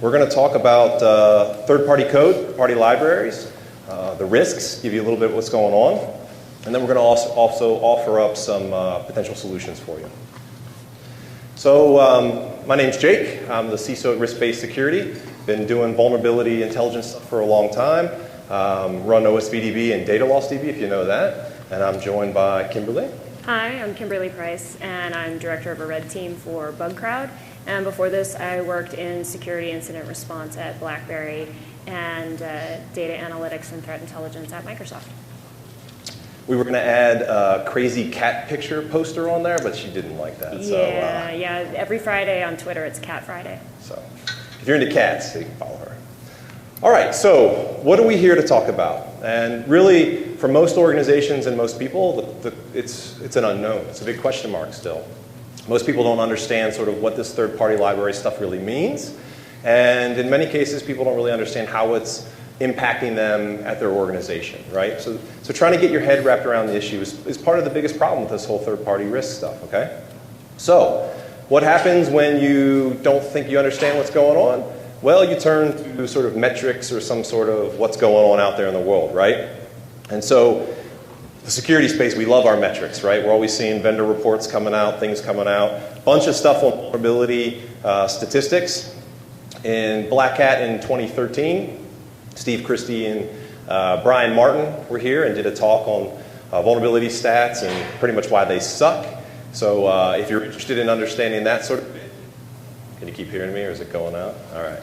We're going to talk about third-party code, third-party libraries, the risks, give you a little bit of what's going on, and then we're going to also offer up some potential solutions for you. So my name's Jake. I'm the CISO at Risk-Based Security. Been doing vulnerability intelligence for a long time. Run OSVDB and Data Loss DB, if you know that. And I'm joined by Kimberly. Hi, I'm Kimberly Price, and I'm director of a red team for BugCrowd. And before this, I worked in security incident response at BlackBerry and data analytics and threat intelligence at Microsoft. We were going to add a crazy cat picture poster on there, but she didn't like that. Yeah. Every Friday on Twitter, it's Cat Friday. So if you're into cats, you can follow her. All right, so what are we here to talk about? And really, for most organizations and most people, it's an unknown. It's a big question mark still. Most people don't understand sort of what this third-party library stuff really means. And in many cases, people don't really understand how it's impacting them at their organization, right? So trying to get your head wrapped around the issue is part of the biggest problem with this whole third-party risk stuff, okay? So what happens when you don't think you understand what's going on? Well, you turn to sort of metrics or some sort of what's going on out there in the world, right? And so the security space, we love our metrics, right? We're always seeing vendor reports coming out, things coming out, bunch of stuff on vulnerability statistics. In Black Hat in 2013, Steve Christie and Brian Martin were here and did a talk on vulnerability stats and pretty much why they suck. So if you're interested in understanding that sort of bit, can you keep hearing me or is it going out? All right.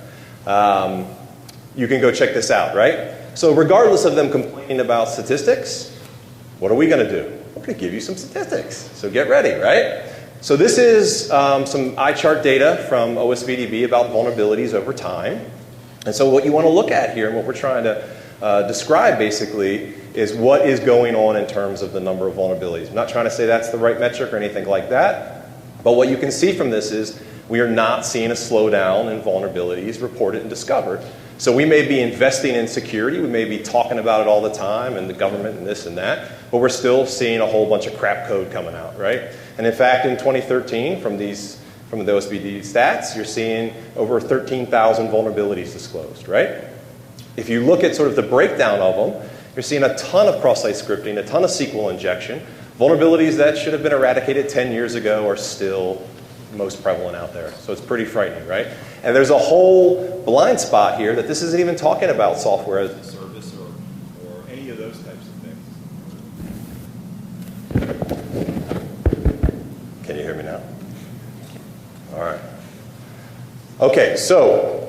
You can go check this out, right? So regardless of them complaining about statistics, what are we going to do? We're going to give you some statistics. So get ready, right? So this is some iChart data from OSVDB about vulnerabilities over time. And so what you want to look at here and what we're trying to describe basically is what is going on in terms of the number of vulnerabilities. I'm not trying to say that's the right metric or anything like that. But what you can see from this is we are not seeing a slowdown in vulnerabilities reported and discovered. So we may be investing in security, we may be talking about it all the time and the government and this and that, but we're still seeing a whole bunch of crap code coming out, right? And in fact, in 2013, from the OSVD stats, you're seeing over 13,000 vulnerabilities disclosed, right? If you look at sort of the breakdown of them, you're seeing a ton of cross-site scripting, a ton of SQL injection. Vulnerabilities that should have been eradicated 10 years ago are still most prevalent out there. So it's pretty frightening, right? And there's a whole blind spot here that this isn't even talking about software as a service or any of those types of things. Can you hear me now? All right. Okay, so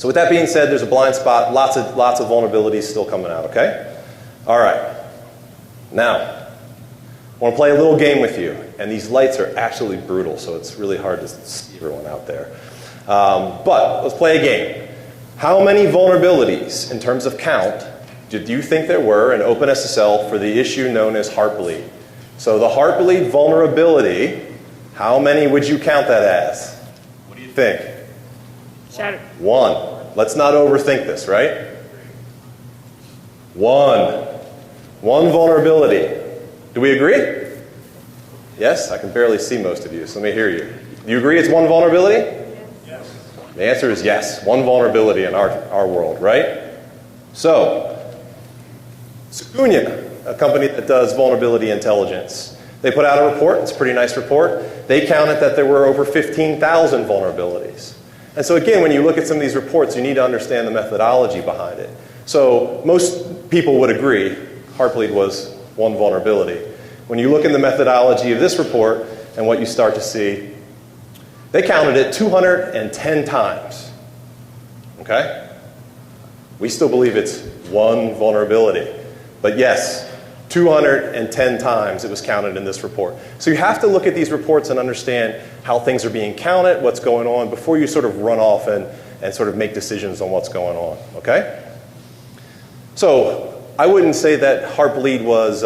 with that being said, there's a blind spot, lots of vulnerabilities still coming out, okay? All right. Now, I want to play a little game with you. And these lights are absolutely brutal, so it's really hard to see everyone out there. But let's play a game. How many vulnerabilities, in terms of count, did you think there were in OpenSSL for the issue known as Heartbleed? So the Heartbleed vulnerability, how many would you count that as? What do you think? One. Let's not overthink this, right? One vulnerability. Do we agree? Yes? I can barely see most of you, so let me hear you. Do you agree it's one vulnerability? Yes. The answer is yes. One vulnerability in our world, right? So, Secunia, a company that does vulnerability intelligence, they put out a report. It's a pretty nice report. They counted that there were over 15,000 vulnerabilities. And so again, when you look at some of these reports, you need to understand the methodology behind it. So most people would agree Heartbleed was one vulnerability. When you look in the methodology of this report and what you start to see, they counted it 210 times. Okay? We still believe it's one vulnerability. But yes, 210 times it was counted in this report. So you have to look at these reports and understand how things are being counted, what's going on, before you sort of run off and sort of make decisions on what's going on. Okay? So I wouldn't say that Heartbleed was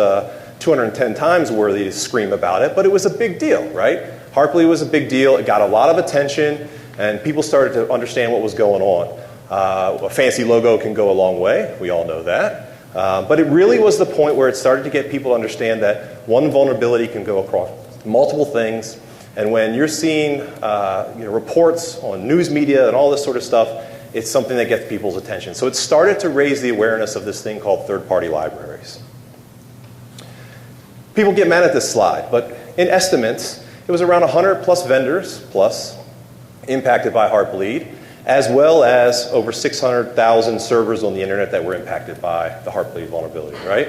210 times worthy to scream about it, but it was a big deal, right? Heartbleed was a big deal. It got a lot of attention, and people started to understand what was going on. A fancy logo can go a long way. We all know that. But it really was the point where it started to get people to understand that one vulnerability can go across multiple things. And when you're seeing reports on news media and all this sort of stuff, it's something that gets people's attention. So it started to raise the awareness of this thing called third-party libraries. People get mad at this slide, but in estimates, it was around 100 plus vendors plus impacted by Heartbleed, as well as over 600,000 servers on the internet that were impacted by the Heartbleed vulnerability, right?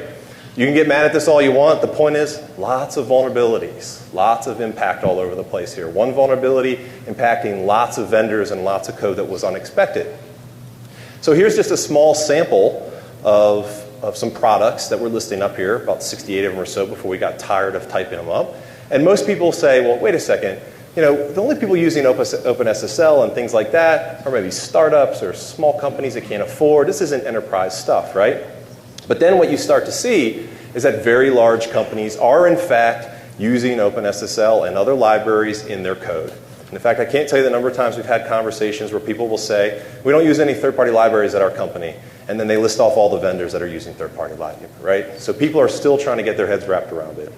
You can get mad at this all you want. The point is, lots of vulnerabilities, lots of impact all over the place here. One vulnerability impacting lots of vendors and lots of code that was unexpected. So here's just a small sample of some products that we're listing up here, about 68 of them or so before we got tired of typing them up. And most people say, well, wait a second, you know, the only people using OpenSSL and things like that are maybe startups or small companies that can't afford. This isn't enterprise stuff, right? But then what you start to see is that very large companies are, in fact, using OpenSSL and other libraries in their code. And in fact, I can't tell you the number of times we've had conversations where people will say, we don't use any third-party libraries at our company, and then they list off all the vendors that are using third-party libraries, right? So people are still trying to get their heads wrapped around it.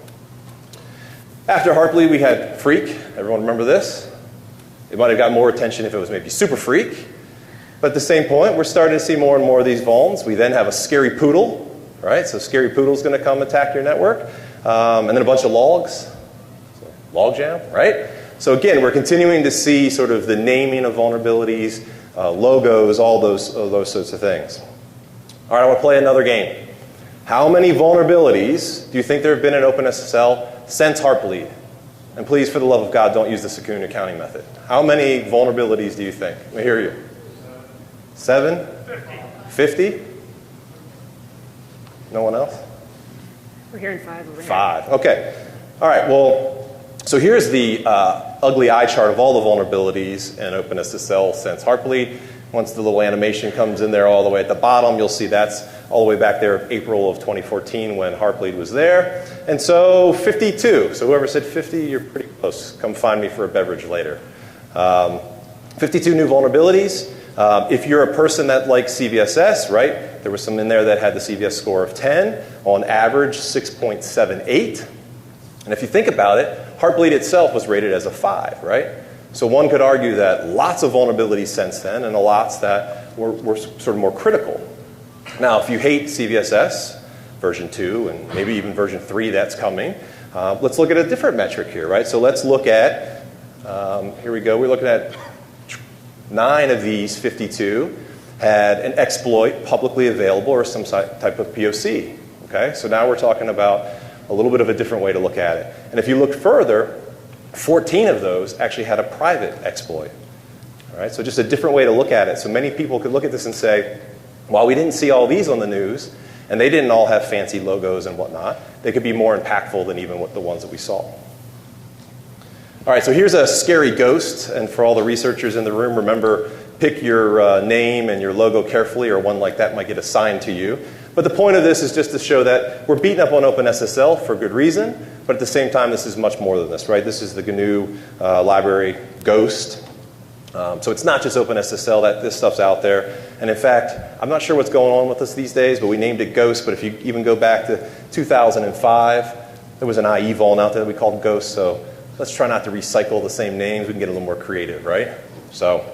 After Heartbleed, we had Freak. Everyone remember this? It might have got more attention if it was maybe Super Freak. But at the same point, we're starting to see more and more of these vulns. We then have a Scary Poodle, right? So Scary Poodle's going to come attack your network. And then a bunch of logs. So Logjam, right? So again, we're continuing to see sort of the naming of vulnerabilities, logos, all those sorts of things. All right, I want to play another game. How many vulnerabilities do you think there have been in OpenSSL since Heartbleed? And please, for the love of God, don't use the Secoon accounting method. How many vulnerabilities do you think? Let me hear you. 7? 50? No one else? We're hearing 5 over here. 5. Okay. All right. Well, so here's the ugly eye chart of all the vulnerabilities in OpenSSL since Heartbleed. Once the little animation comes in there all the way at the bottom, you'll see that's all the way back there, April of 2014 when Heartbleed was there. And so 52. So whoever said 50, you're pretty close. Come find me for a beverage later. 52 new vulnerabilities. If you're a person that likes CVSS, right, there was some in there that had the CVS score of 10, on average 6.78. And if you think about it, Heartbleed itself was rated as a 5, right? So one could argue that lots of vulnerabilities since then and lots that were sort of more critical. Now, if you hate CVSS, version 2, and maybe even version 3 that's coming, let's look at a different metric here, right? So let's look at, here we go, we're looking at 9 of these 52 had an exploit publicly available or some type of POC. Okay, so now we're talking about a little bit of a different way to look at it. And if you look further, 14 of those actually had a private exploit. All right, so just a different way to look at it. So many people could look at this and say, while we didn't see all these on the news, and they didn't all have fancy logos and whatnot, they could be more impactful than even the ones that we saw. All right, so here's a scary ghost, and for all the researchers in the room, remember, pick your name and your logo carefully, or one like that might get assigned to you. But the point of this is just to show that we're beating up on OpenSSL for good reason, but at the same time, this is much more than this, right? This is the GNU library Ghost. So it's not just OpenSSL, that this stuff's out there. And in fact, I'm not sure what's going on with us these days, but we named it Ghost, but if you even go back to 2005, there was an IE vuln out there that we called Ghost, so let's try not to recycle the same names. We can get a little more creative, right? So,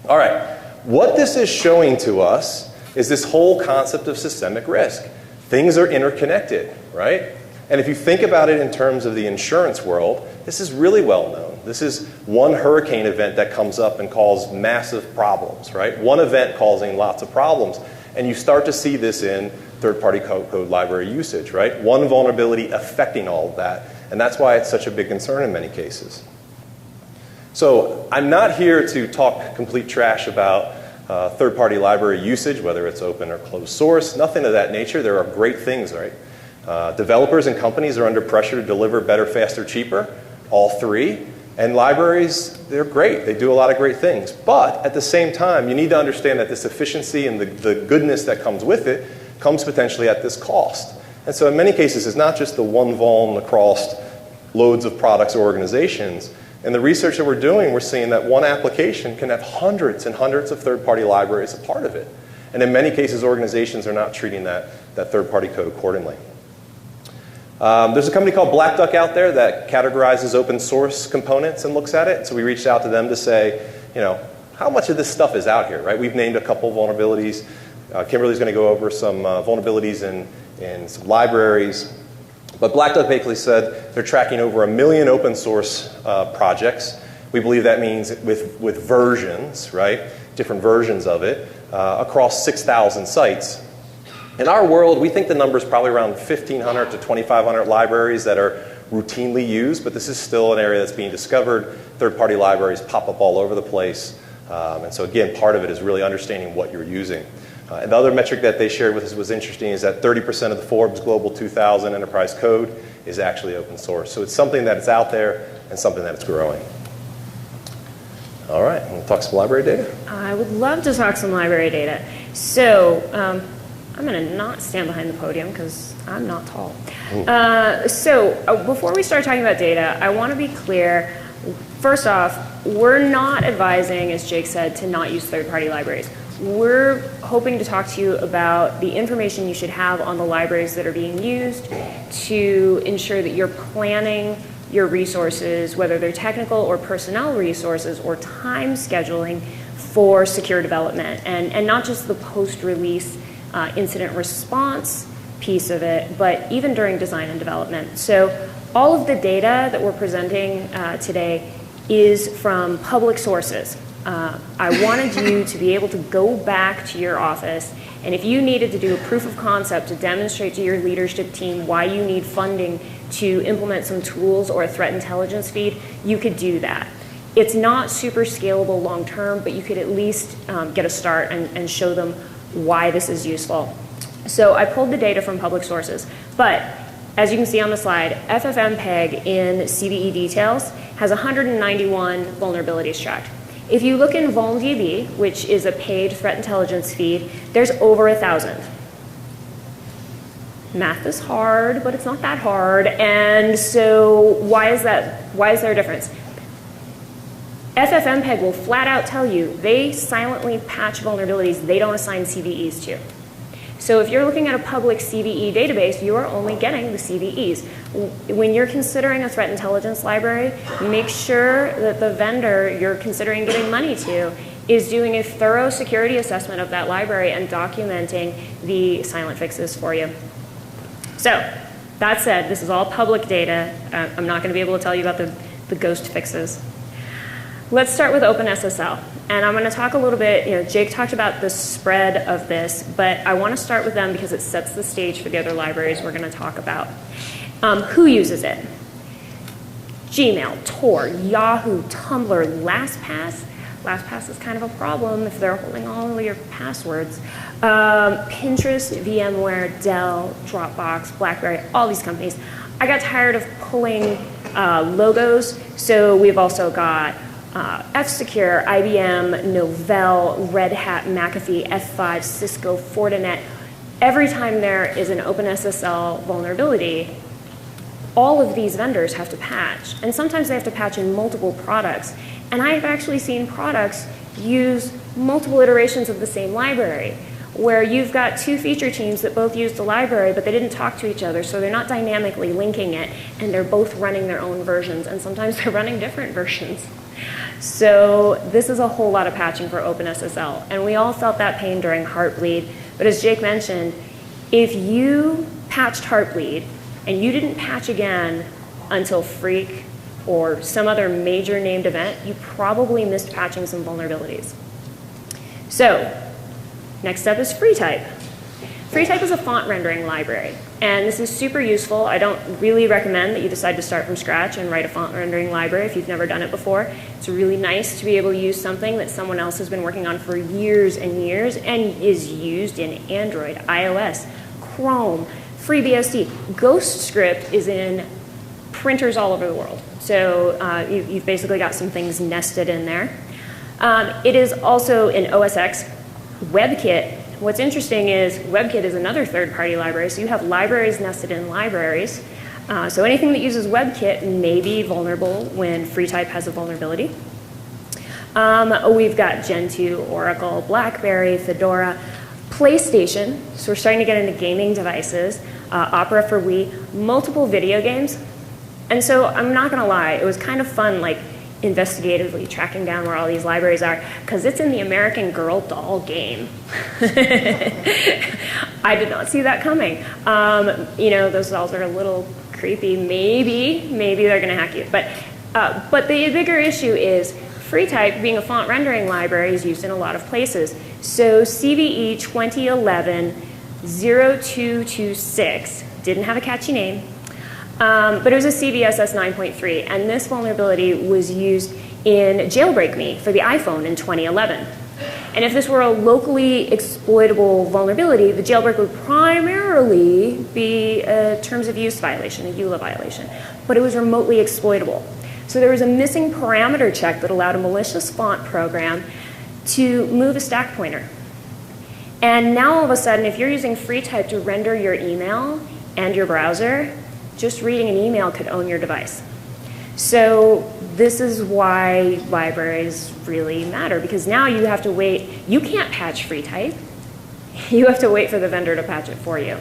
all right. What this is showing to us is this whole concept of systemic risk. Things are interconnected, right? And if you think about it in terms of the insurance world, this is really well known. This is one hurricane event that comes up and causes massive problems, right? One event causing lots of problems. And you start to see this in third-party code library usage, right? One vulnerability affecting all of that. And that's why it's such a big concern in many cases. So I'm not here to talk complete trash about third-party library usage, whether it's open or closed source, nothing of that nature. There are great things, right? Developers and companies are under pressure to deliver better, faster, cheaper, all three. And libraries, they're great. They do a lot of great things. But at the same time, you need to understand that this efficiency and the goodness that comes with it comes potentially at this cost. And so in many cases, it's not just the one vuln across loads of products or organizations. In the research that we're doing, we're seeing that one application can have hundreds and hundreds of third-party libraries a part of it. And in many cases, organizations are not treating that third-party code accordingly. There's a company called Black Duck out there that categorizes open source components and looks at it. So we reached out to them to say, you know, how much of this stuff is out here, right? We've named a couple vulnerabilities. Kimberly's going to go over some vulnerabilities in some libraries. But Black Duck basically said they're tracking over 1 million open source projects. We believe that means with versions, right? Different versions of it across 6,000 sites. In our world, we think the number is probably around 1,500 to 2,500 libraries that are routinely used, but this is still an area that's being discovered. Third-party libraries pop up all over the place. And so again, part of it is really understanding what you're using. And the other metric that they shared with us was interesting is that 30% of the Forbes Global 2000 enterprise code is actually open source. So it's something that is out there and something that is growing. All right, we'll talk some library data. I would love to talk some library data. So I'm going to not stand behind the podium because I'm not tall. Before we start talking about data, I want to be clear. First off, we're not advising, as Jake said, to not use third-party libraries. We're hoping to talk to you about the information you should have on the libraries that are being used to ensure that you're planning your resources, whether they're technical or personnel resources or time scheduling for secure development, and not just the post-release incident response piece of it, but even during design and development. So all of the data that we're presenting today is from public sources. I wanted you to be able to go back to your office, and if you needed to do a proof of concept to demonstrate to your leadership team why you need funding to implement some tools or a threat intelligence feed, you could do that. It's not super scalable long term, but you could at least get a start and show them why this is useful. So I pulled the data from public sources, but as you can see on the slide, FFmpeg in CVE details has 191 vulnerabilities tracked. If you look in VulnDB, which is a paid threat intelligence feed, there's over 1,000. Math is hard, but it's not that hard. And so why is that? Why is there a difference? FFmpeg will flat out tell you they silently patch vulnerabilities they don't assign CVEs to. So if you're looking at a public CVE database, you are only getting the CVEs. When you're considering a threat intelligence library, make sure that the vendor you're considering giving money to is doing a thorough security assessment of that library and documenting the silent fixes for you. So that said, this is all public data. I'm not going to be able to tell you about the ghost fixes. Let's start with OpenSSL. And I'm going to talk a little bit, Jake talked about the spread of this, but I want to start with them because it sets the stage for the other libraries we're going to talk about. Who uses it? Gmail, Tor, Yahoo, Tumblr, LastPass. LastPass is kind of a problem if they're holding all of your passwords. Pinterest, VMware, Dell, Dropbox, BlackBerry, all these companies. I got tired of pulling logos, so we've also got F-Secure, IBM, Novell, Red Hat, McAfee, F5, Cisco, Fortinet. Every time there is an OpenSSL vulnerability, all of these vendors have to patch. And sometimes they have to patch in multiple products. And I've actually seen products use multiple iterations of the same library, where you've got two feature teams that both use the library, but they didn't talk to each other, so they're not dynamically linking it, and they're both running their own versions, and sometimes they're running different versions. So this is a whole lot of patching for OpenSSL, and we all felt that pain during Heartbleed. But as Jake mentioned, if you patched Heartbleed and you didn't patch again until Freak or some other major named event, you probably missed patching some vulnerabilities. So next up is FreeType. FreeType is a font rendering library, and this is super useful. I don't really recommend that you decide to start from scratch and write a font rendering library if you've never done it before. It's really nice to be able to use something that someone else has been working on for years and years and is used in Android, iOS, Chrome, FreeBSD. GhostScript is in printers all over the world. So you've basically got some things nested in there. It is also in OS X. WebKit. What's interesting is WebKit is another third-party library, so you have libraries nested in libraries. So anything that uses WebKit may be vulnerable when FreeType has a vulnerability. We've got Gentoo, Oracle, BlackBerry, Fedora, PlayStation, so we're starting to get into gaming devices, Opera for Wii, multiple video games. And so I'm not going to lie, it was kind of fun, like investigatively tracking down where all these libraries are, because it's in the American Girl doll game. I did not see that coming. Those dolls are a little creepy. Maybe they're going to hack you. But the bigger issue is FreeType, being a font rendering library, is used in a lot of places. So CVE 2011-0226 didn't have a catchy name. But it was a CVSS 9.3, and this vulnerability was used in Jailbreak Me for the iPhone in 2011. And if this were a locally exploitable vulnerability, the jailbreak would primarily be a terms of use violation, a EULA violation, but it was remotely exploitable. So there was a missing parameter check that allowed a malicious font program to move a stack pointer. And now all of a sudden, if you're using FreeType to render your email and your browser, just reading an email could own your device. So this is why libraries really matter, because now you have to wait. You can't patch FreeType. You have to wait for the vendor to patch it for you.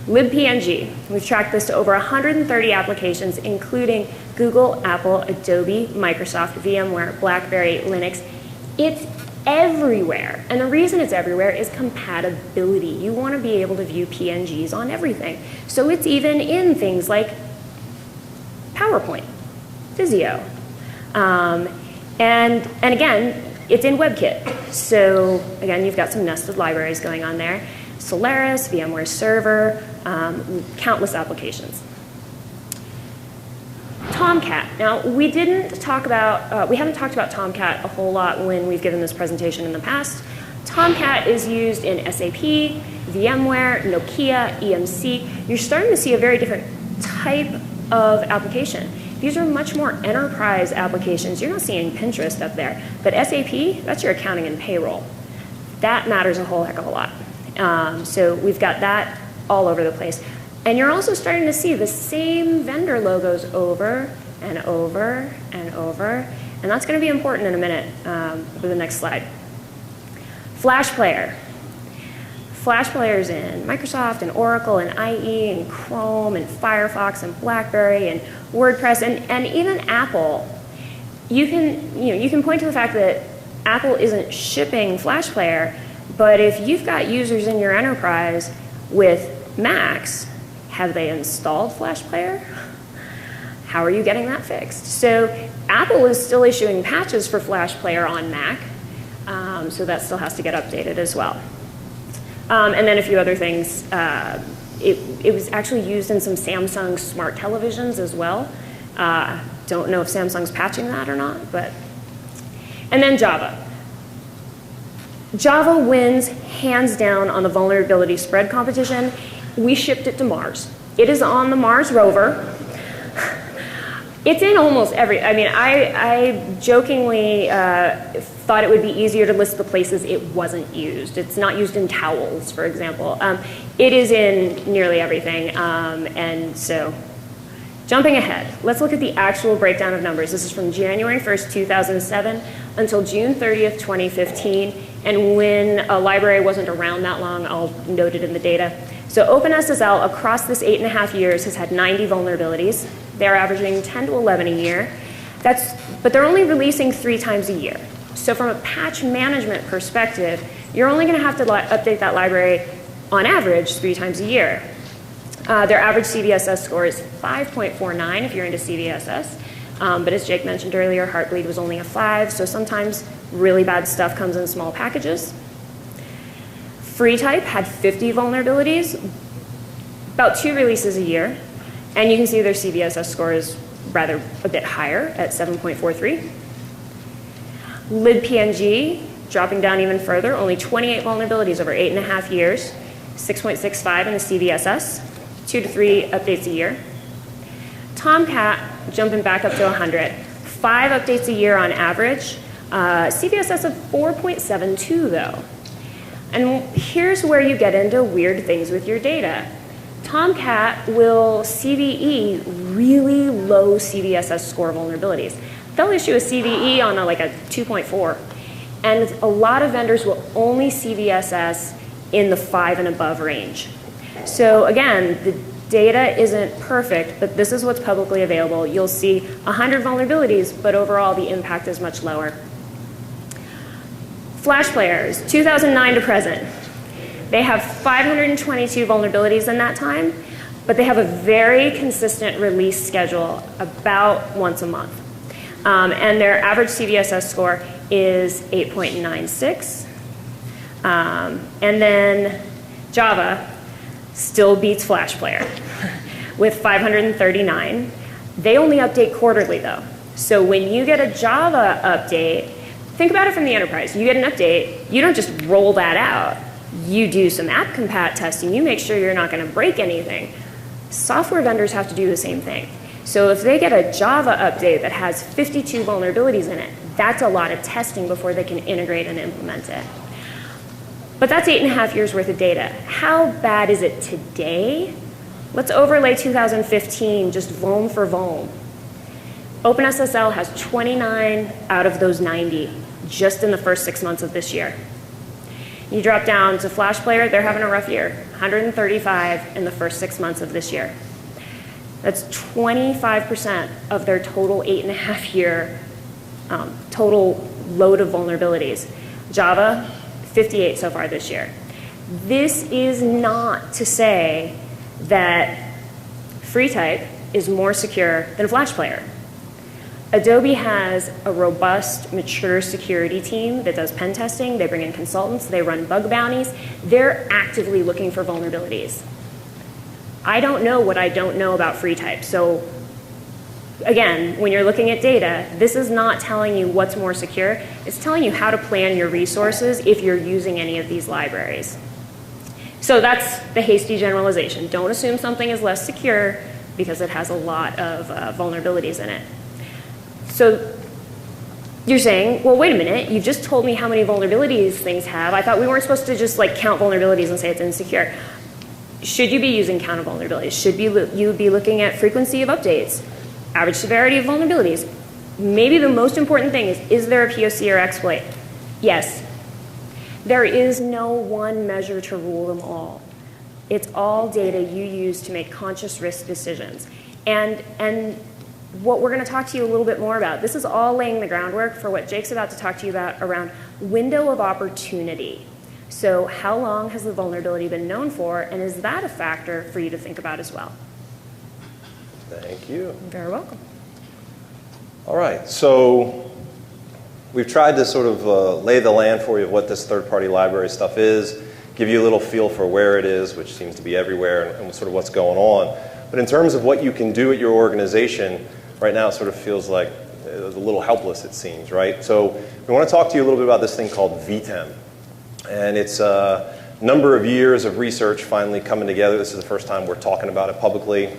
libpng. We've tracked this to over 130 applications, including Google, Apple, Adobe, Microsoft, VMware, BlackBerry, Linux. It's everywhere. And the reason it's everywhere is compatibility. You want to be able to view PNGs on everything. So it's even in things like PowerPoint, Visio. And again, it's in WebKit. So again, you've got some nested libraries going on there. Solaris, VMware Server, countless applications. Tomcat. Now, we haven't talked about Tomcat a whole lot when we've given this presentation in the past. Tomcat is used in SAP, VMware, Nokia, EMC. You're starting to see a very different type of application. These are much more enterprise applications. You're not seeing Pinterest up there. But SAP, that's your accounting and payroll. That matters a whole heck of a lot. So we've got that all over the place. And you're also starting to see the same vendor logos over and over and over. And that's going to be important in a minute for the next slide. Flash Player. Flash Player's in Microsoft and Oracle and IE and Chrome and Firefox and BlackBerry and WordPress and even Apple. You can point to the fact that Apple isn't shipping Flash Player, but if you've got users in your enterprise with Macs, have they installed Flash Player? How are you getting that fixed? So Apple is still issuing patches for Flash Player on Mac, so that still has to get updated as well. And then a few other things. It was actually used in some Samsung smart televisions as well. Don't know if Samsung's patching that or not, but. And then Java. Java wins hands down on the vulnerability spread competition. We shipped it to Mars. It is on the Mars rover. It's in almost every, I jokingly thought it would be easier to list the places it wasn't used. It's not used in towels, for example. It is in nearly everything. And so, jumping ahead, let's look at the actual breakdown of numbers. This is from January 1st, 2007 until June 30th, 2015. And when a library wasn't around that long, I'll note it in the data. So OpenSSL across this 8.5 years has had 90 vulnerabilities. They're averaging 10 to 11 a year. But they're only releasing 3 times a year. So from a patch management perspective, you're only going to have to update that library on average 3 times a year. Their average CVSS score is 5.49 if you're into CVSS. But as Jake mentioned earlier, Heartbleed was only a 5, so sometimes really bad stuff comes in small packages. FreeType had 50 vulnerabilities, about 2 releases a year. And you can see their CVSS score is rather a bit higher at 7.43. libpng, dropping down even further, only 28 vulnerabilities over 8.5 years, 6.65 in the CVSS, 2 to 3 updates a year. Tomcat, jumping back up to 100, 5 updates a year on average, CVSS of 4.72 though. And here's where you get into weird things with your data. Tomcat will CVE really low CVSS score vulnerabilities. They'll issue a CVE on like a 2.4. And a lot of vendors will only CVSS in the 5 and above range. So again, Data isn't perfect, but this is what's publicly available. You'll see 100 vulnerabilities, but overall the impact is much lower. Flash players, 2009 to present. They have 522 vulnerabilities in that time, but they have a very consistent release schedule about once a month. And their average CVSS score is 8.96. And then Java still beats Flash Player with 539. They only update quarterly though. So when you get a Java update, think about it from the enterprise. You get an update, you don't just roll that out. You do some app compat testing. You make sure you're not going to break anything. Software vendors have to do the same thing. So if they get a Java update that has 52 vulnerabilities in it, that's a lot of testing before they can integrate and implement it. But that's 8.5 years worth of data. How bad is it today? Let's overlay 2015, just vuln for vuln. OpenSSL has 29 out of those 90 just in the first 6 months of this year. You drop down to Flash Player, they're having a rough year. 135 in the first 6 months of this year. That's 25% of their total 8.5 year total load of vulnerabilities. Java, 58 so far this year. This is not to say that FreeType is more secure than Flash Player. Adobe has a robust, mature security team that does pen testing. They bring in consultants. They run bug bounties. They're actively looking for vulnerabilities. I don't know what I don't know about FreeType. So again, when you're looking at data, this is not telling you what's more secure. It's telling you how to plan your resources if you're using any of these libraries. So that's the hasty generalization. Don't assume something is less secure because it has a lot of vulnerabilities in it. So you're saying, well, wait a minute, you just told me how many vulnerabilities things have. I thought we weren't supposed to just like count vulnerabilities and say it's insecure. Should you be using count of vulnerabilities? Should you be looking at frequency of updates, average severity of vulnerabilities? Maybe the most important thing is there a POC or exploit? Yes. There is no one measure to rule them all. It's all data you use to make conscious risk decisions. And what we're going to talk to you a little bit more about, this is all laying the groundwork for what Jake's about to talk to you about around window of opportunity. So how long has the vulnerability been known for, and is that a factor for you to think about as well? Thank you. You're very welcome. All right, so we've tried to sort of lay the land for you of what this third-party library stuff is, give you a little feel for where it is, which seems to be everywhere, and sort of what's going on. But in terms of what you can do at your organization, right now it sort of feels like a little helpless, it seems, right? So we want to talk to you a little bit about this thing called VTEM. And it's a number of years of research finally coming together. This is the first time we're talking about it publicly.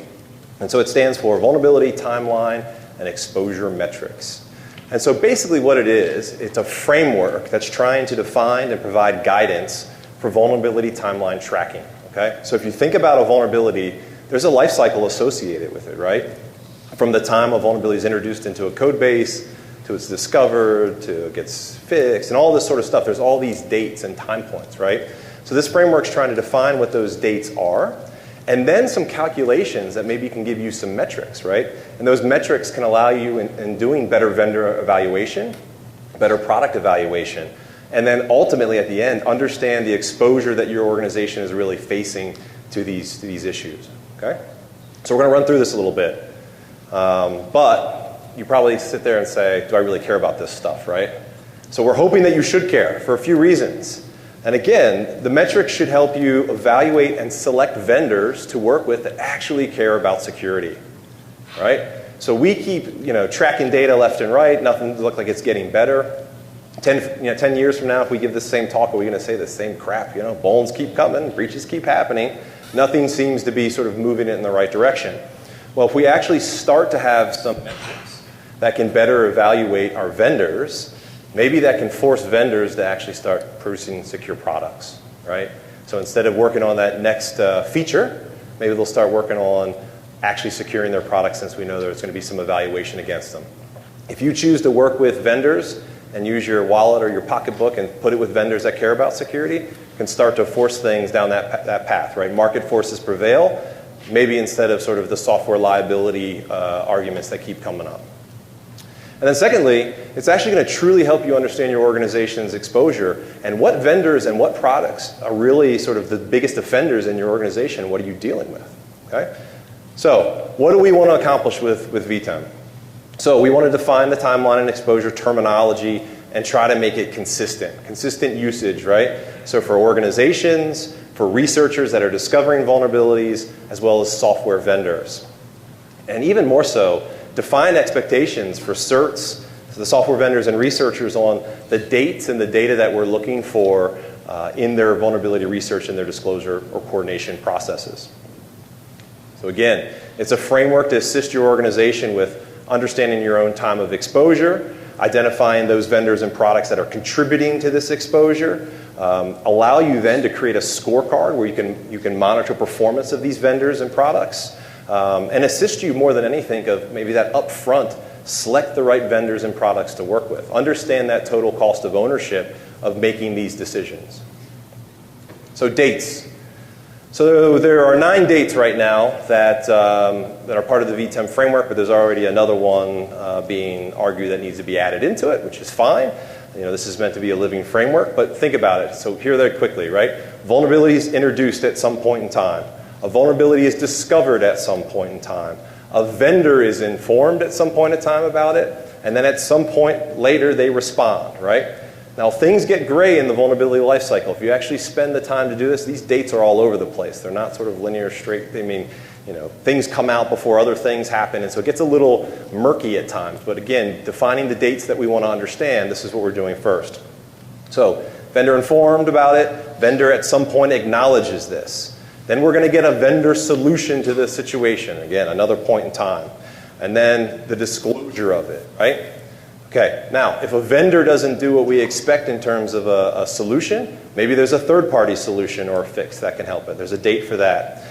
And so it stands for Vulnerability Timeline and Exposure Metrics. And so basically what it is, it's a framework that's trying to define and provide guidance for vulnerability timeline tracking. Okay? So if you think about a vulnerability, there's a life cycle associated with it, right? From the time a vulnerability is introduced into a code base, to it's discovered, to it gets fixed, and all this sort of stuff. There's all these dates and time points, right? So this framework's trying to define what those dates are, and then some calculations that maybe can give you some metrics, right? And those metrics can allow you in doing better vendor evaluation, better product evaluation, and then ultimately at the end, understand the exposure that your organization is really facing to these issues, okay? So we're going to run through this a little bit. But you probably sit there and say, do I really care about this stuff, right? So we're hoping that you should care for a few reasons. And again, the metrics should help you evaluate and select vendors to work with that actually care about security, right? So we keep tracking data left and right. Nothing looks like it's getting better. 10 years from now, if we give the same talk, are we going to say the same crap? Bones keep coming, breaches keep happening. Nothing seems to be sort of moving it in the right direction. Well, if we actually start to have some metrics that can better evaluate our vendors, maybe that can force vendors to actually start producing secure products, right? So instead of working on that next feature, maybe they'll start working on actually securing their products, since we know there's going to be some evaluation against them. If you choose to work with vendors and use your wallet or your pocketbook and put it with vendors that care about security, can start to force things down that path, right? Market forces prevail. maybe instead of sort of the software liability arguments that keep coming up. And then secondly, it's actually going to truly help you understand your organization's exposure and what vendors and what products are really sort of the biggest offenders in your organization. What are you dealing with? Okay? So what do we want to accomplish with VTEM? So we want to define the timeline and exposure terminology and try to make it consistent usage, right? So for organizations, for researchers that are discovering vulnerabilities, as well as software vendors. And even more so, define expectations for certs, for the software vendors and researchers on the dates and the data that we're looking for in their vulnerability research and their disclosure or coordination processes. So again, it's a framework to assist your organization with understanding your own time of exposure, identifying those vendors and products that are contributing to this exposure, allow you then to create a scorecard where you can monitor performance of these vendors and products, and assist you more than anything of maybe that upfront, select the right vendors and products to work with. Understand that total cost of ownership of making these decisions. So dates. So there are 9 dates right now that are part of the VTEM framework, but there's already another one being argued that needs to be added into it, which is fine. You know, this is meant to be a living framework, but think about it. So here they're quickly, right? Vulnerability is introduced at some point in time. A vulnerability is discovered at some point in time. A vendor is informed at some point in time about it, and then at some point later they respond, right? Now things get gray in the vulnerability lifecycle. If you actually spend the time to do this, these dates are all over the place. They're not sort of linear, straight. I mean, you know, things come out before other things happen, and so it gets a little murky at times. But again, defining the dates that we want to understand, this is what we're doing first. So vendor informed about it. Vendor at some point acknowledges this. Then we're going to get a vendor solution to this situation. Again, another point in time. And then the disclosure of it, right? Okay, now, if a vendor doesn't do what we expect in terms of a solution, maybe there's a third-party solution or a fix that can help it. There's a date for that.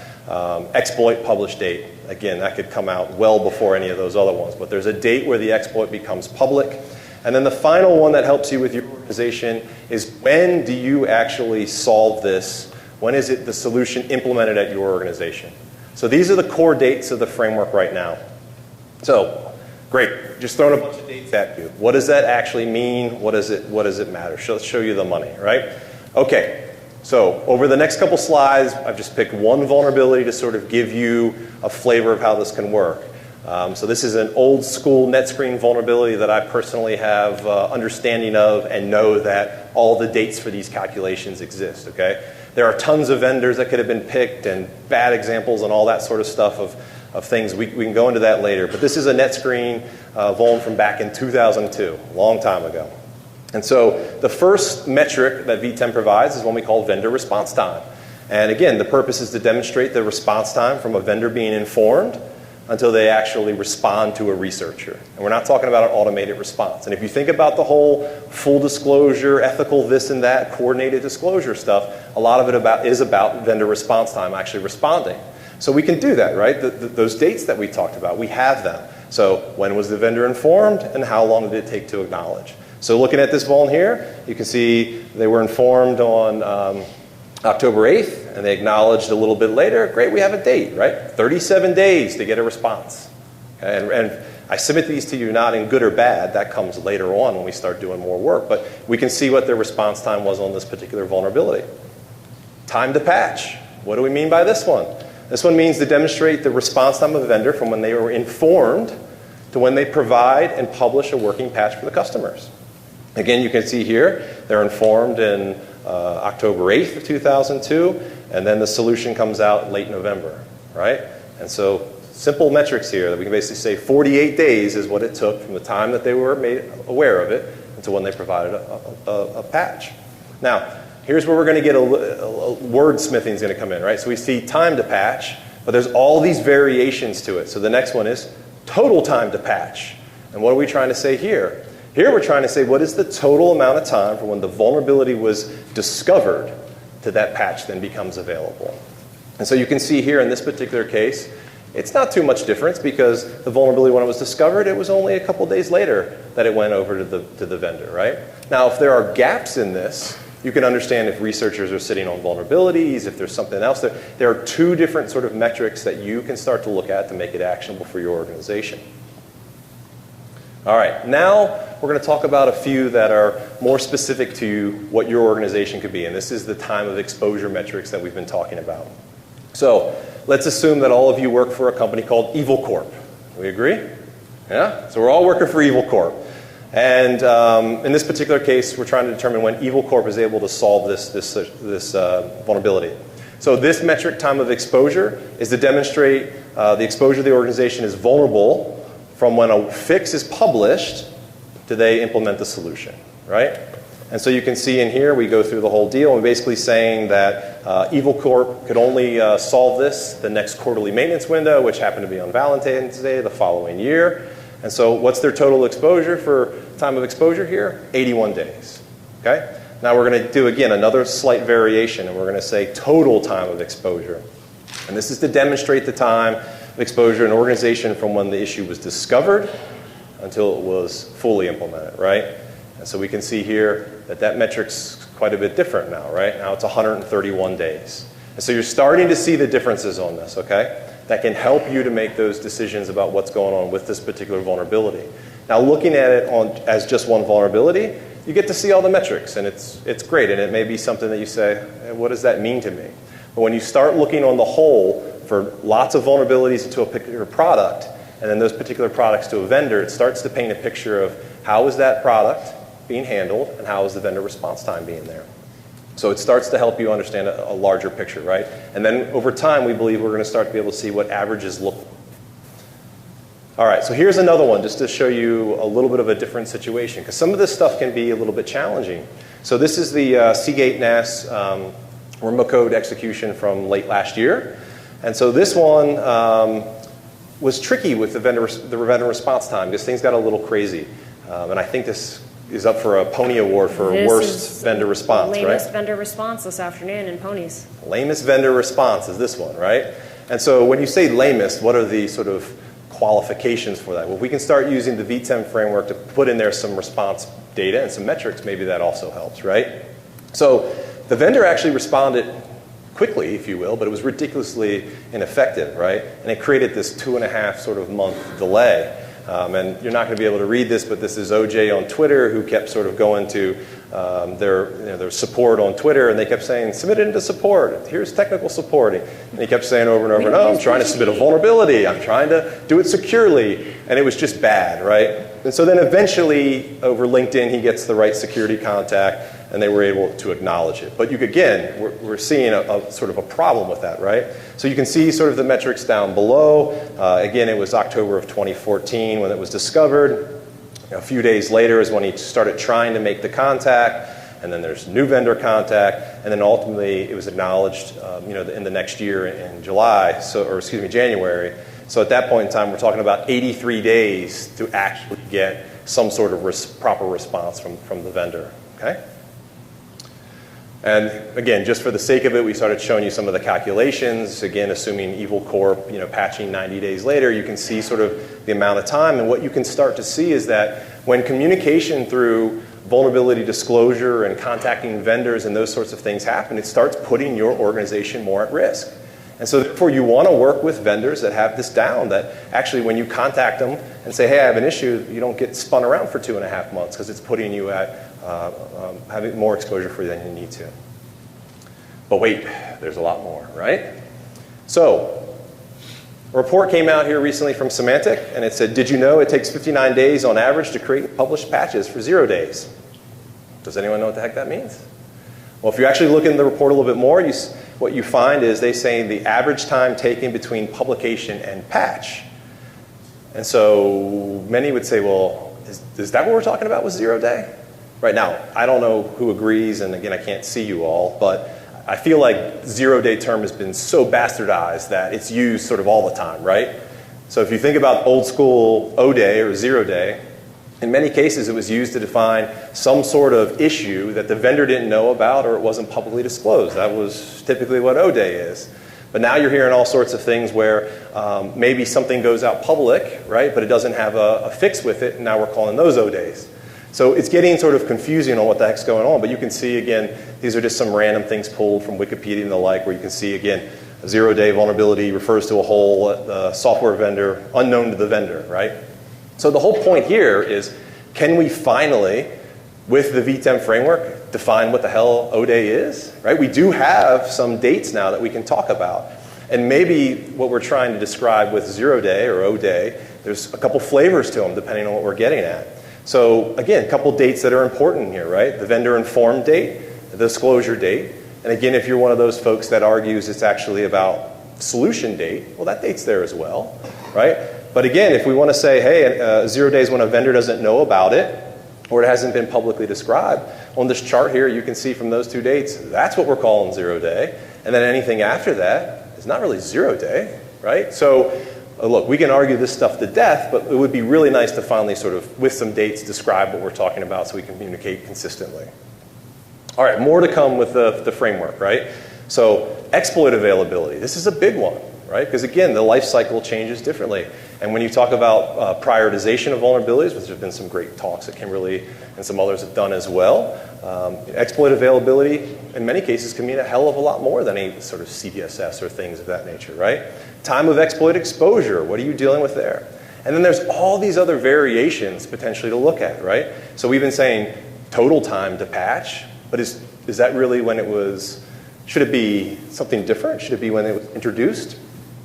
Exploit publish date. Again, that could come out well before any of those other ones. But there's a date where the exploit becomes public. And then the final one that helps you with your organization is when do you actually solve this? When is it the solution implemented at your organization? So these are the core dates of the framework right now. So, great. Just throwing a bunch of dates at you. What does that actually mean? What does it matter? Let's show you the money, right? Okay. So over the next couple slides, I've just picked one vulnerability to sort of give you a flavor of how this can work. So this is an old school NetScreen vulnerability that I personally have understanding of and know that all the dates for these calculations exist, okay? There are tons of vendors that could have been picked and bad examples and all that sort of stuff of things. We can go into that later. But this is a NetScreen vuln from back in 2002, a long time ago. And so the first metric that VTEM provides is one we call vendor response time. And again, the purpose is to demonstrate the response time from a vendor being informed until they actually respond to a researcher. And we're not talking about an automated response. And if you think about the whole full disclosure, ethical this and that, coordinated disclosure stuff, a lot of it is about vendor response time actually responding. So we can do that, right? Those dates that we talked about, we have them. So when was the vendor informed and how long did it take to acknowledge? So looking at this vuln here, you can see they were informed on October 8th, and they acknowledged a little bit later. Great, we have a date, right? 37 days to get a response. Okay? And I submit these to you not in good or bad. That comes later on when we start doing more work. But we can see what their response time was on this particular vulnerability. Time to patch. What do we mean by this one? This one means to demonstrate the response time of a vendor from when they were informed to when they provide and publish a working patch for the customers. Again, you can see here, they're informed in October 8th of 2002, and then the solution comes out late November, right? And so simple metrics here that we can basically say 48 days is what it took from the time that they were made aware of it until when they provided a patch. Now, here's where we're going to get a wordsmithing is going to come in, right? So we see time to patch, but there's all these variations to it. So the next one is total time to patch. And what are we trying to say here? Here we're trying to say what is the total amount of time from when the vulnerability was discovered to that patch then becomes available. And so you can see here in this particular case, it's not too much difference because the vulnerability when it was discovered, it was only a couple days later that it went over to the vendor, right? Now, if there are gaps in this, You can understand if researchers are sitting on vulnerabilities, if there's something else. There are two different sort of metrics that you can start to look at to make it actionable for your organization. All right, now we're going to talk about a few that are more specific to what your organization could be. And this is the time of exposure metrics that we've been talking about. So let's assume that all of you work for a company called Evil Corp. We agree? Yeah? So we're all working for Evil Corp. And in this particular case, we're trying to determine when Evil Corp is able to solve this vulnerability. So this metric, time of exposure, is to demonstrate the exposure of the organization is vulnerable from when a fix is published to they implement the solution, right? And so you can see in here, we go through the whole deal. We're basically saying that Evil Corp could only solve this the next quarterly maintenance window, which happened to be on Valentine's Day the following year. And so what's their total exposure for time of exposure here? 81 days, okay? Now we're going to do, again, another slight variation, and we're going to say total time of exposure. And this is to demonstrate the time of exposure in an organization from when the issue was discovered until it was fully implemented, right? And so we can see here that that metric's quite a bit different now, right? Now it's 131 days. And so you're starting to see the differences on this, okay? That can help you to make those decisions about what's going on with this particular vulnerability. Now, looking at it as just one vulnerability, you get to see all the metrics, and it's great. And it may be something that you say, what does that mean to me? But when you start looking on the whole for lots of vulnerabilities into a particular product, and then those particular products to a vendor, it starts to paint a picture of how is that product being handled, and how is the vendor response time being there. So it starts to help you understand a larger picture, right? And then over time, we believe we're going to start to be able to see what averages look like. All right, so here's another one just to show you a little bit of a different situation, because some of this stuff can be a little bit challenging. So this is the Seagate NAS remote code execution from late last year. And so this one was tricky with the vendor response time, because things got a little crazy. And I think this is up for a Pony Award for worst vendor response, right? Lamest vendor response this afternoon in Ponies. Lamest vendor response is this one, right? And so when you say lamest, what are the sort of qualifications for that? Well, if we can start using the V10 framework to put in there some response data and some metrics, maybe that also helps, right? So the vendor actually responded quickly, if you will, but it was ridiculously ineffective, right? And it created this 2.5 sort of month delay. And you're not going to be able to read this, but this is OJ on Twitter, who kept sort of going to their support on Twitter, and they kept saying, submit it into support. Here's technical support. And he kept saying over and over, no, I'm trying to submit a vulnerability. I'm trying to do it securely. And it was just bad, right? And so then eventually, over LinkedIn, he gets the right security contact, and they were able to acknowledge it. But again, we're seeing a sort of a problem with that, right? So you can see sort of the metrics down below. Again, it was October of 2014 when it was discovered. A few days later is when he started trying to make the contact, and then there's new vendor contact, and then ultimately it was acknowledged in the next year in January. So at that point in time, we're talking about 83 days to actually get some sort of proper response from the vendor, okay? And again, just for the sake of it, we started showing you some of the calculations. Again, assuming Evil Corp, patching 90 days later, you can see sort of the amount of time. And what you can start to see is that when communication through vulnerability disclosure and contacting vendors and those sorts of things happen, it starts putting your organization more at risk. And so therefore, you want to work with vendors that have this down, that actually when you contact them and say, hey, I have an issue, you don't get spun around for 2.5 months, because it's putting you at having more exposure for you than you need to. But wait, there's a lot more, right? So a report came out here recently from Symantec, and it said, did you know it takes 59 days on average to create and publish patches for 0 days? Does anyone know what the heck that means? Well, if you actually look in the report a little bit more, what you find is they say the average time taken between publication and patch. And so many would say, well, is that what we're talking about with 0 day? Right now, I don't know who agrees, and again, I can't see you all, but I feel like 0 day term has been so bastardized that it's used sort of all the time, right? So if you think about old school O day or 0 day, in many cases it was used to define some sort of issue that the vendor didn't know about or it wasn't publicly disclosed. That was typically what O day is. But now you're hearing all sorts of things where maybe something goes out public, right, but it doesn't have a fix with it, and now we're calling those O days. So it's getting sort of confusing on what the heck's going on, but you can see, again, these are just some random things pulled from Wikipedia and the like, where you can see, again, a zero-day vulnerability refers to a hole at the software vendor unknown to the vendor, right? So the whole point here is, can we finally, with the VTEM framework, define what the hell O-Day is, right? We do have some dates now that we can talk about. And maybe what we're trying to describe with zero-day or O-Day, there's a couple flavors to them depending on what we're getting at. So again, a couple dates that are important here, right? The vendor informed date, the disclosure date. And again, if you're one of those folks that argues it's actually about solution date, well, that date's there as well, right? But again, if we want to say, hey, 0 days when a vendor doesn't know about it, or it hasn't been publicly described, on this chart here, you can see from those 2 dates, that's what we're calling 0 day. And then anything after that is not really 0 day, right? So look, we can argue this stuff to death, but it would be really nice to finally sort of, with some dates, describe what we're talking about so we can communicate consistently. All right, more to come with the framework, right? So exploit availability, this is a big one, right? Because again, the life cycle changes differently. And when you talk about prioritization of vulnerabilities, which have been some great talks that Kimberly and some others have done as well, exploit availability in many cases can mean a hell of a lot more than any sort of CVSS or things of that nature, right? Time of exploit exposure, what are you dealing with there? And then there's all these other variations potentially to look at, right? So we've been saying total time to patch, but is that really when it was, should it be something different? Should it be when it was introduced?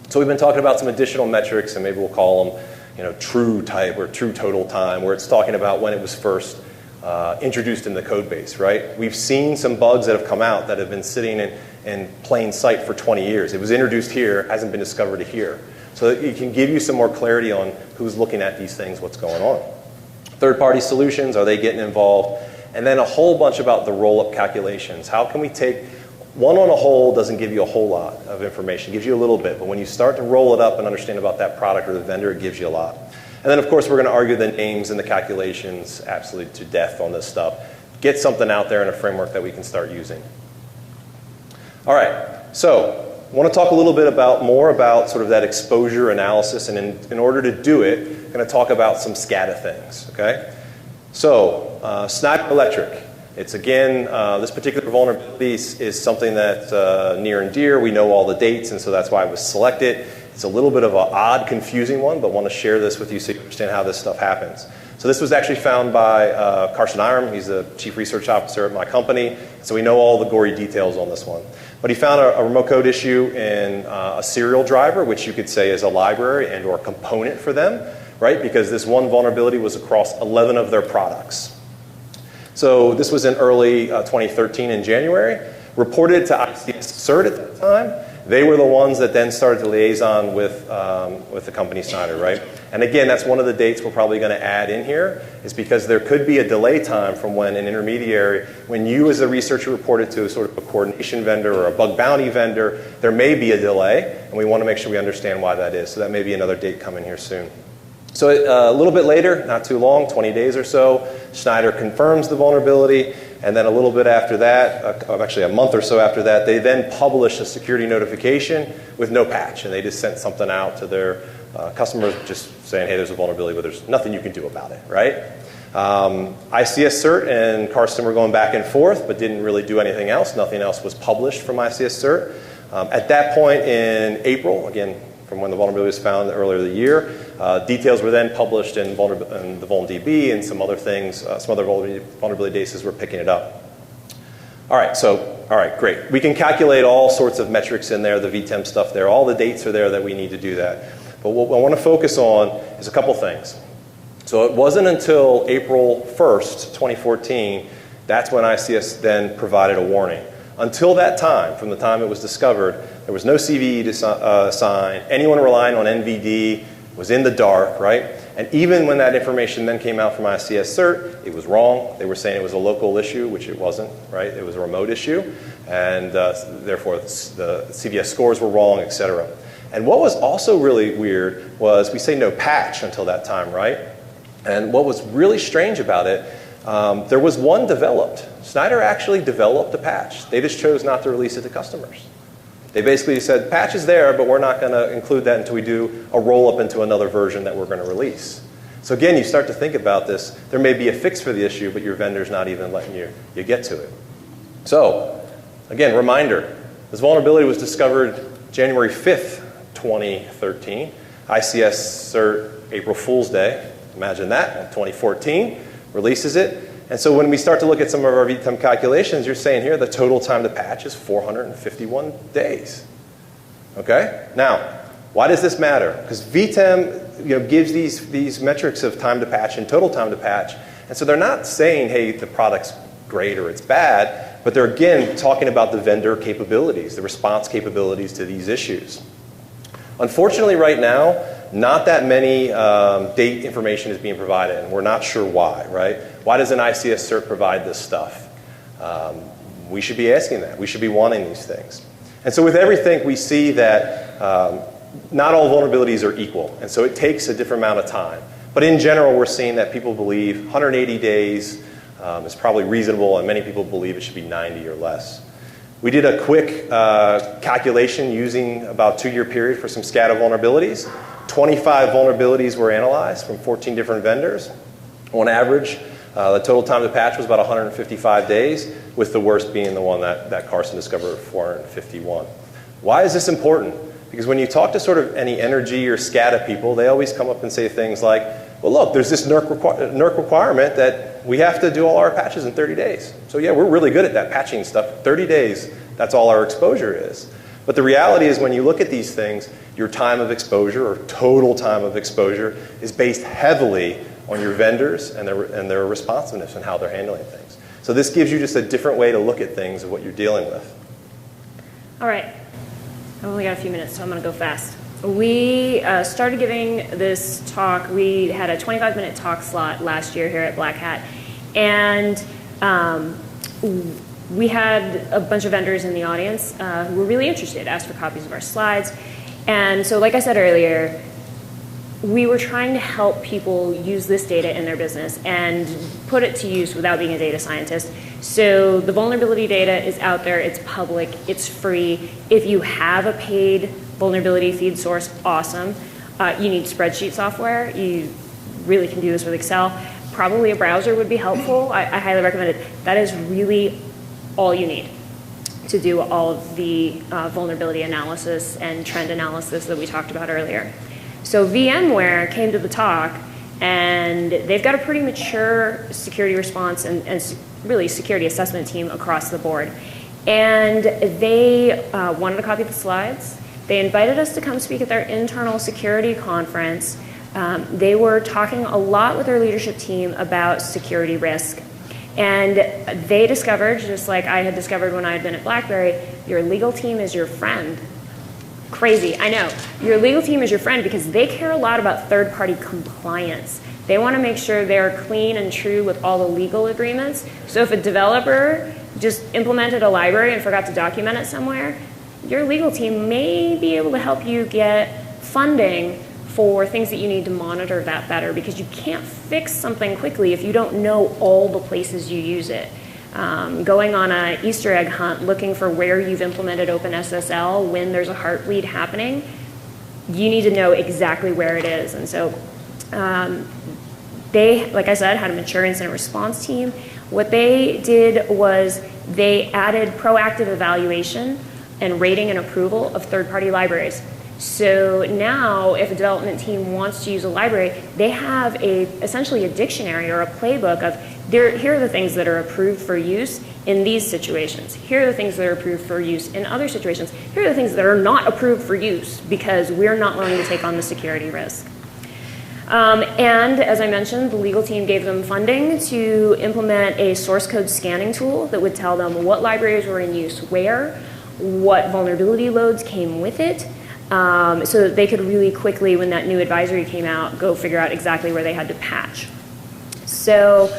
So we've been talking about some additional metrics, and maybe we'll call them, true type or true total time, where it's talking about when it was first introduced in the code base, right? We've seen some bugs that have come out that have been sitting in plain sight for 20 years. It was introduced here, hasn't been discovered here. So that it can give you some more clarity on who's looking at these things, what's going on. Third-party solutions, are they getting involved? And then a whole bunch about the roll-up calculations. How can we take, one on a whole doesn't give you a whole lot of information. It gives you a little bit, but when you start to roll it up and understand about that product or the vendor, it gives you a lot. And then, of course, we're going to argue the names and the calculations absolutely to death on this stuff. Get something out there in a framework that we can start using. All right, so I want to talk a little bit more about sort of that exposure analysis, and in order to do it, I'm going to talk about some SCADA things, okay? So, Schneider Electric. It's again, this particular vulnerability is something that's near and dear. We know all the dates, and so that's why it was selected. It's a little bit of an odd, confusing one, but want to share this with you so you understand how this stuff happens. So this was actually found by Carson Iram. He's the chief research officer at my company, so we know all the gory details on this one. But he found a remote code issue in a serial driver, which you could say is a library and or component for them, right? Because this one vulnerability was across 11 of their products. So this was in early 2013 in January. Reported to ICS CERT at the time. They were the ones that then started to liaison with the company Schneider, right? And again, that's one of the dates we're probably going to add in here, is because there could be a delay time from when an intermediary, when you as a researcher reported to sort of a coordination vendor or a bug bounty vendor, there may be a delay, and we want to make sure we understand why that is. So that may be another date coming here soon. So a little bit later, not too long, 20 days or so, Schneider confirms the vulnerability, and then a little bit after that, actually a month or so after that, they then publish a security notification with no patch, and they just sent something out to their customers just saying, hey, there's a vulnerability, but there's nothing you can do about it, right? ICS CERT and Carson were going back and forth, but didn't really do anything else. Nothing else was published from ICS CERT. At that point in April, again, from when the vulnerability was found earlier the year, details were then published in the VulnDB and some other things, some other vulnerability databases were picking it up. All right, great. We can calculate all sorts of metrics in there, the VTEM stuff there, all the dates are there that we need to do that. But what I want to focus on is a couple things. So it wasn't until April 1st, 2014, that's when ICS then provided a warning. Until that time, from the time it was discovered, there was no CVE to sign. Anyone relying on NVD was in the dark, right? And even when that information then came out from ICS CERT, it was wrong. They were saying it was a local issue, which it wasn't, right? It was a remote issue, and therefore the CVS scores were wrong, et cetera. And what was also really weird was we say no patch until that time, right? And what was really strange about it, there was one developed. Schneider actually developed a patch. They just chose not to release it to customers. They basically said, patch is there, but we're not going to include that until we do a roll-up into another version that we're going to release. So again, you start to think about this. There may be a fix for the issue, but your vendor's not even letting you get to it. So again, reminder, this vulnerability was discovered January 5th, 2013. ICS CERT, April Fool's Day, imagine that, 2014, releases it. And so when we start to look at some of our VTEM calculations, you're saying here the total time to patch is 451 days. Okay? Now, why does this matter? Because VTEM gives these metrics of time to patch and total time to patch. And so they're not saying, hey, the product's great or it's bad, but they're, again, talking about the vendor capabilities, the response capabilities to these issues. Unfortunately, right now, not that many date information is being provided, and we're not sure why, right? Why does an ICS CERT provide this stuff? We should be asking that. We should be wanting these things. And so with everything, we see that not all vulnerabilities are equal, and so it takes a different amount of time. But in general, we're seeing that people believe 180 days is probably reasonable, and many people believe it should be 90 or less. We did a quick calculation using about a 2-year period for some SCADA vulnerabilities. 25 vulnerabilities were analyzed from 14 different vendors. On average, the total time to patch was about 155 days, with the worst being the one that Carson discovered at 451. Why is this important? Because when you talk to sort of any energy or SCADA people, they always come up and say things like, well, look, there's this NERC requirement that we have to do all our patches in 30 days. So yeah, we're really good at that patching stuff. 30 days, that's all our exposure is. But the reality is when you look at these things, your time of exposure or total time of exposure is based heavily on your vendors and their responsiveness and how they're handling things. So this gives you just a different way to look at things of what you're dealing with. All right. I've only got a few minutes, so I'm going to go fast. We started giving this talk. We had a 25-minute talk slot last year here at Black Hat. And we had a bunch of vendors in the audience who were really interested, asked for copies of our slides. And so like I said earlier, we were trying to help people use this data in their business and put it to use without being a data scientist. So the vulnerability data is out there, it's public, it's free. If you have a paid vulnerability feed source, awesome. You need spreadsheet software. You really can do this with Excel. Probably a browser would be helpful. I highly recommend it. That is really all you need to do all of the vulnerability analysis and trend analysis that we talked about earlier. So VMware came to the talk, and they've got a pretty mature security response and really security assessment team across the board. And they wanted a copy of the slides. They invited us to come speak at their internal security conference. They were talking a lot with their leadership team about security risk. And they discovered, just like I had discovered when I had been at BlackBerry, your legal team is your friend. Crazy, I know. Your legal team is your friend because they care a lot about third-party compliance. They want to make sure they're clean and true with all the legal agreements. So if a developer just implemented a library and forgot to document it somewhere, your legal team may be able to help you get funding for things that you need to monitor that better, because you can't fix something quickly if you don't know all the places you use it. Going on an Easter egg hunt looking for where you've implemented OpenSSL when there's a heartbleed happening, you need to know exactly where it is. And so they, like I said, had a mature incident response team. What they did was they added proactive evaluation and rating and approval of third-party libraries. So now if a development team wants to use a library, they have essentially a dictionary or a playbook of here are the things that are approved for use in these situations. Here are the things that are approved for use in other situations. Here are the things that are not approved for use because we're not willing to take on the security risk. And as I mentioned, the legal team gave them funding to implement a source code scanning tool that would tell them what libraries were in use where, what vulnerability loads came with it, so that they could really quickly, when that new advisory came out, go figure out exactly where they had to patch. So,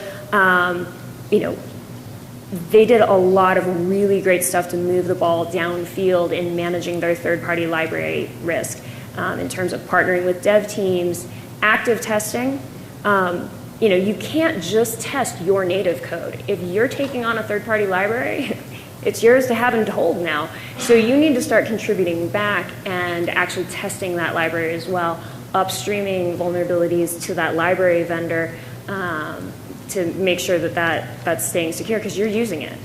they did a lot of really great stuff to move the ball downfield in managing their third-party library risk in terms of partnering with dev teams, active testing. You can't just test your native code. If you're taking on a third-party library, it's yours to have and to hold now. So you need to start contributing back and actually testing that library as well. upstreaming vulnerabilities to that library vendor to make sure that's staying secure because you're using it.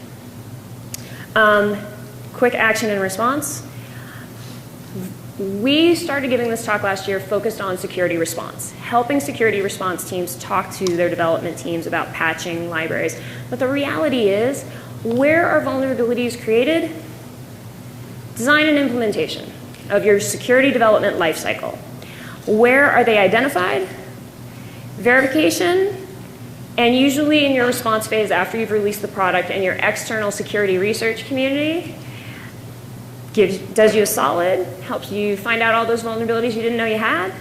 Quick action and response. We started giving this talk last year focused on security response, helping security response teams talk to their development teams about patching libraries. But the reality is, where are vulnerabilities created? Design and implementation of your security development lifecycle. Where are they identified? Verification, and usually in your response phase after you've released the product and your external security research community does you a solid, helps you find out all those vulnerabilities you didn't know you had.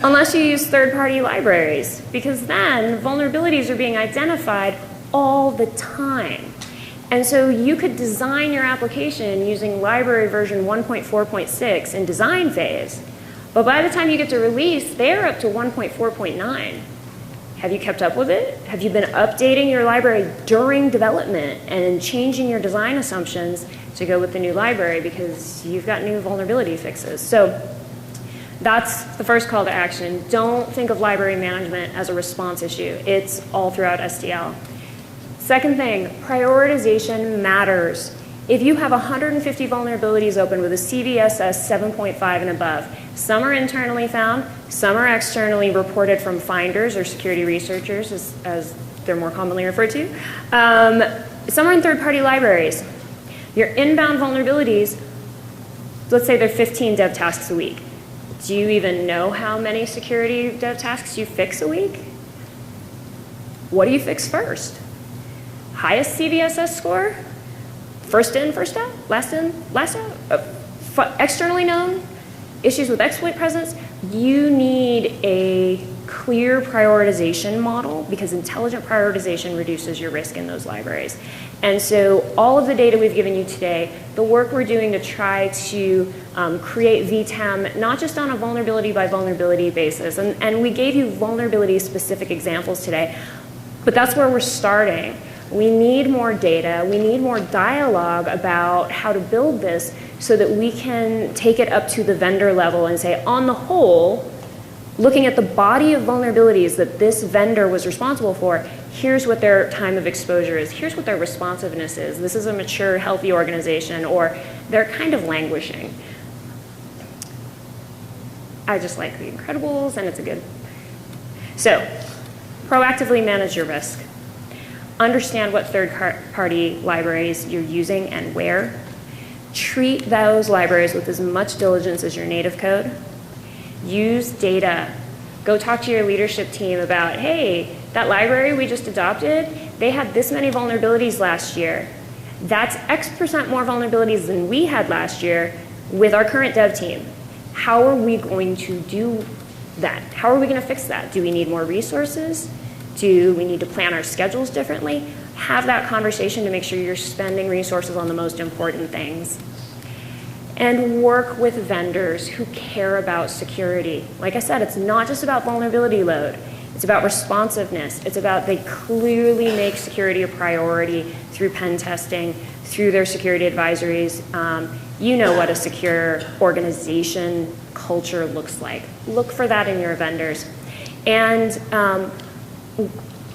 Unless you use third-party libraries, because then vulnerabilities are being identified all the time. And so you could design your application using library version 1.4.6 in design phase, but by the time you get to release, they're up to 1.4.9. Have you kept up with it? Have you been updating your library during development and changing your design assumptions to go with the new library because you've got new vulnerability fixes? So that's the first call to action. Don't think of library management as a response issue. It's all throughout SDL. Second thing, prioritization matters. If you have 150 vulnerabilities open with a CVSS 7.5 and above, some are internally found, some are externally reported from finders or security researchers, as they're more commonly referred to. Some are in third-party libraries. Your inbound vulnerabilities, let's say they're 15 dev tasks a week. Do you even know how many security dev tasks you fix a week? What do you fix first? Highest CVSS score? First in, first out? Last in, last out? Externally known? Issues with exploit presence? You need a clear prioritization model because intelligent prioritization reduces your risk in those libraries. And so all of the data we've given you today, the work we're doing to try to create VTEM, not just on a vulnerability by vulnerability basis, and we gave you vulnerability specific examples today, but that's where we're starting. We need more data, we need more dialogue about how to build this so that we can take it up to the vendor level and say, on the whole, looking at the body of vulnerabilities that this vendor was responsible for, here's what their time of exposure is, here's what their responsiveness is. This is a mature, healthy organization, or they're kind of languishing. I just like The Incredibles, and it's a good. So, proactively manage your risk. Understand what third-party libraries you're using and where. Treat those libraries with as much diligence as your native code. Use data. Go talk to your leadership team about, hey, that library we just adopted, they had this many vulnerabilities last year. That's X% more vulnerabilities than we had last year with our current dev team. How are we going to do that? How are we going to fix that? Do we need more resources? Do we need to plan our schedules differently? Have that conversation to make sure you're spending resources on the most important things. And work with vendors who care about security. Like I said, it's not just about vulnerability load. It's about responsiveness. It's about they clearly make security a priority through pen testing, through their security advisories. You know what a secure organization culture looks like. Look for that in your vendors. And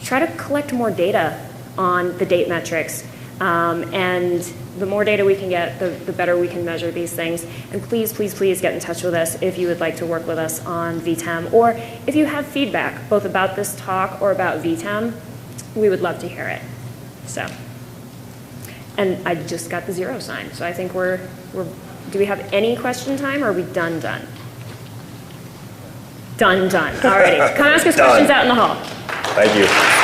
try to collect more data on the date metrics. And the more data we can get, the better we can measure these things. And please, please, please get in touch with us if you would like to work with us on VTEM, or if you have feedback, both about this talk or about VTEM, we would love to hear it. So, and I just got the 0 sign, so I think do we have any question time, or are we done? Done. Alrighty, come ask us questions out in the hall. Thank you.